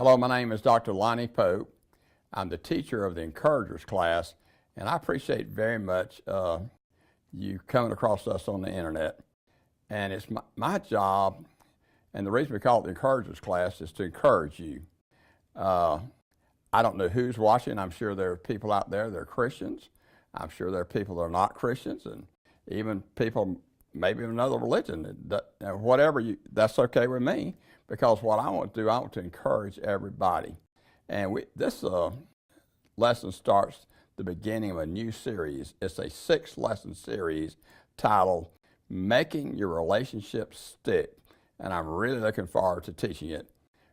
Hello, my name is Dr. Lonnie Pope. I'm the teacher of the Encouragers class, and I appreciate very much you coming across us on the internet. And it's my job, and the reason we call it the Encouragers class is to encourage you. I don't know who's watching. I'm sure there are people out there that are Christians. I'm sure there are people that are not Christians, and even people maybe of another religion. Whatever that's okay with me, because what I want to do, I want to encourage everybody. And this lesson starts the beginning of a new series. It's a 6-lesson series titled Making Your Relationships Stick. And I'm really looking forward to teaching it.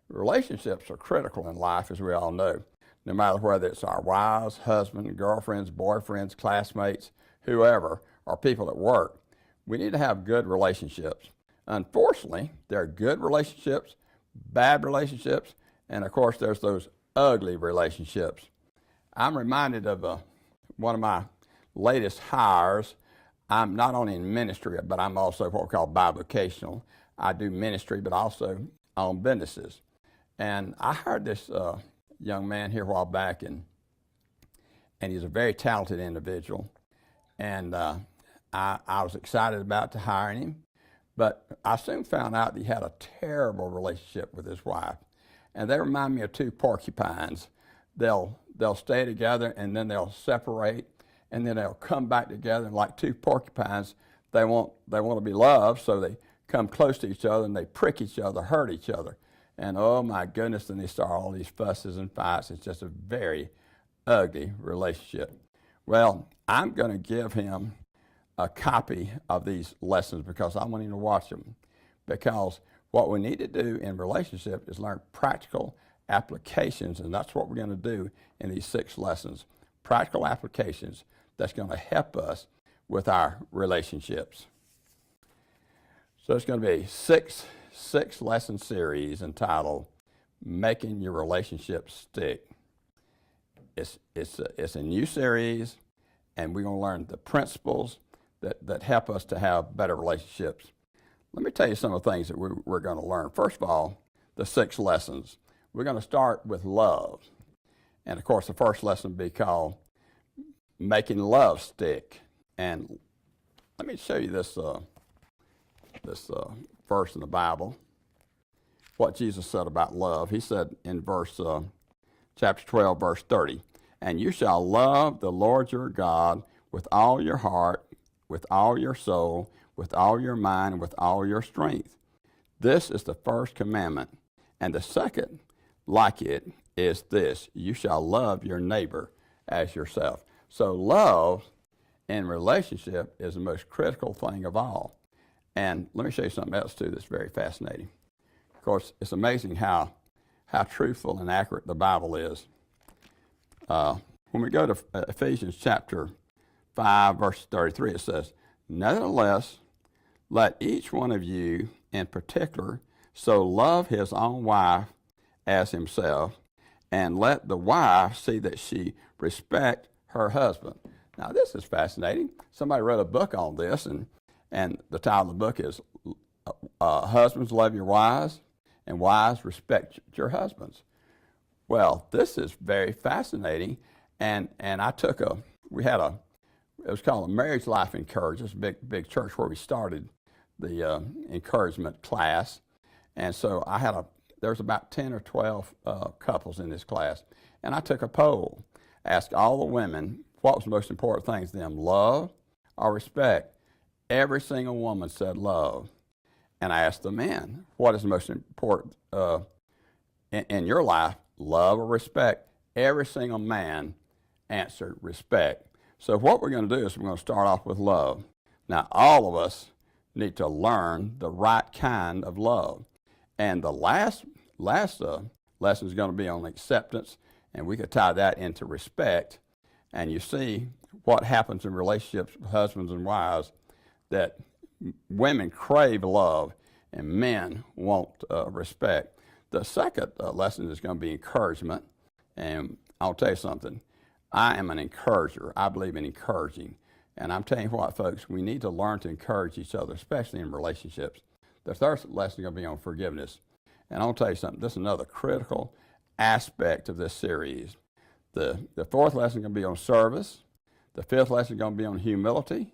Relationships are critical in life, as we all know, no matter whether it's our wives, husbands, girlfriends, boyfriends, classmates, whoever, or people at work. We need to have good relationships. Unfortunately, there are good relationships, bad relationships, and of course there's those ugly relationships. I'm reminded of one of my latest hires. I'm not only in ministry, but I'm also what we call bivocational. I do ministry, but also own businesses. And I hired this young man here a while back, and he's a very talented individual. And I was excited about to hiring him, but I soon found out that he had a terrible relationship with his wife. And they remind me of two porcupines. They'll stay together, and then they'll separate, and then they'll come back together. And like two porcupines, they want to be loved, so they come close to each other and they prick each other, hurt each other. And oh my goodness, then they start all these fusses and fights. It's just a very ugly relationship. Well, I'm going to give him a copy of these lessons because I want him to watch them. Because what we need to do in relationship is learn practical applications, and that's what we're going to do in these 6 lessons. Practical applications that's going to help us with our relationships. So it's going to be a six lesson series entitled Making Your Relationships Stick. It's a new series, and we're going to learn the principles that help us to have better relationships. Let me tell you some of the things that we're going to learn. First of all, the 6 lessons. We're going to start with love. And of course, the first lesson will be called Making Love Stick. And let me show you this verse in the Bible, what Jesus said about love. He said in chapter 12, verse 30, "And you shall love the Lord your God with all your heart, with all your soul, with all your mind, and with all your strength. This is the first commandment. And the second, like it, is this: you shall love your neighbor as yourself." So love in relationship is the most critical thing of all. And let me show you something else too that's very fascinating. Of course, it's amazing how truthful and accurate the Bible is. When we go to Ephesians chapter 5, verse 33, it says, "Nevertheless, let each one of you in particular so love his own wife as himself, and let the wife see that she respect her husband." Now, this is fascinating. Somebody wrote a book on this, and the title of the book is Husbands Love Your Wives, and Wives Respect Your Husbands. Well, this is very fascinating, and it was called a Marriage Life Encouragers, big church where we started the encouragement class. And so there's about 10 or 12 couples in this class. And I took a poll, asked all the women what was the most important things to them, love or respect. Every single woman said love. And I asked the men, what is the most important in your life, love or respect? Every single man answered respect. So what we're going to do is we're going to start off with love. Now, all of us need to learn the right kind of love. And the last lesson is going to be on acceptance, and we could tie that into respect. And you see what happens in relationships with husbands and wives, that women crave love and men want respect. The second lesson is going to be encouragement. And I'll tell you something. I am an encourager. I believe in encouraging. And I'm telling you what, folks, we need to learn to encourage each other, especially in relationships. The third lesson is going to be on forgiveness. And I'll tell you something. This is another critical aspect of this series. The fourth lesson is going to be on service. The fifth lesson is going to be on humility.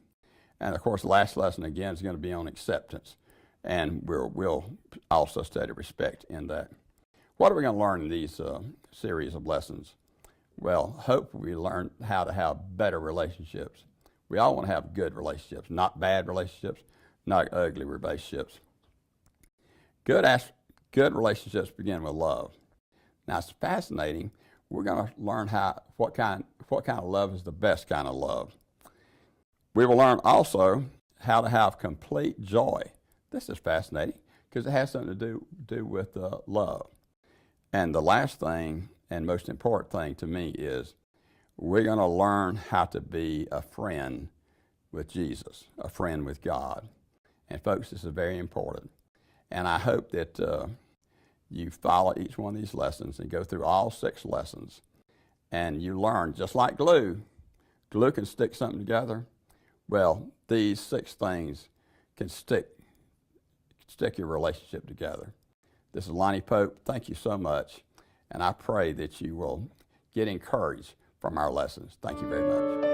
And of course, the last lesson again is going to be on acceptance. And we'll also study respect in that. What are we going to learn in these series of lessons? Well, hopefully we learn how to have better relationships. We all want to have good relationships, not bad relationships, not ugly relationships. Good relationships begin with love. Now it's fascinating. We're going to learn what kind of love is the best kind of love. We will learn also how to have complete joy. This is fascinating because it has something to do with love. And the last thing and most important thing to me is we're going to learn how to be a friend with Jesus, a friend with God. And folks, this is very important. And I hope that you follow each one of these lessons and go through all 6 lessons. And you learn, just like glue can stick something together. Well, these 6 things can stick your relationship together. This is Lonnie Pope. Thank you so much. And I pray that you will get encouraged from our lessons. Thank you very much.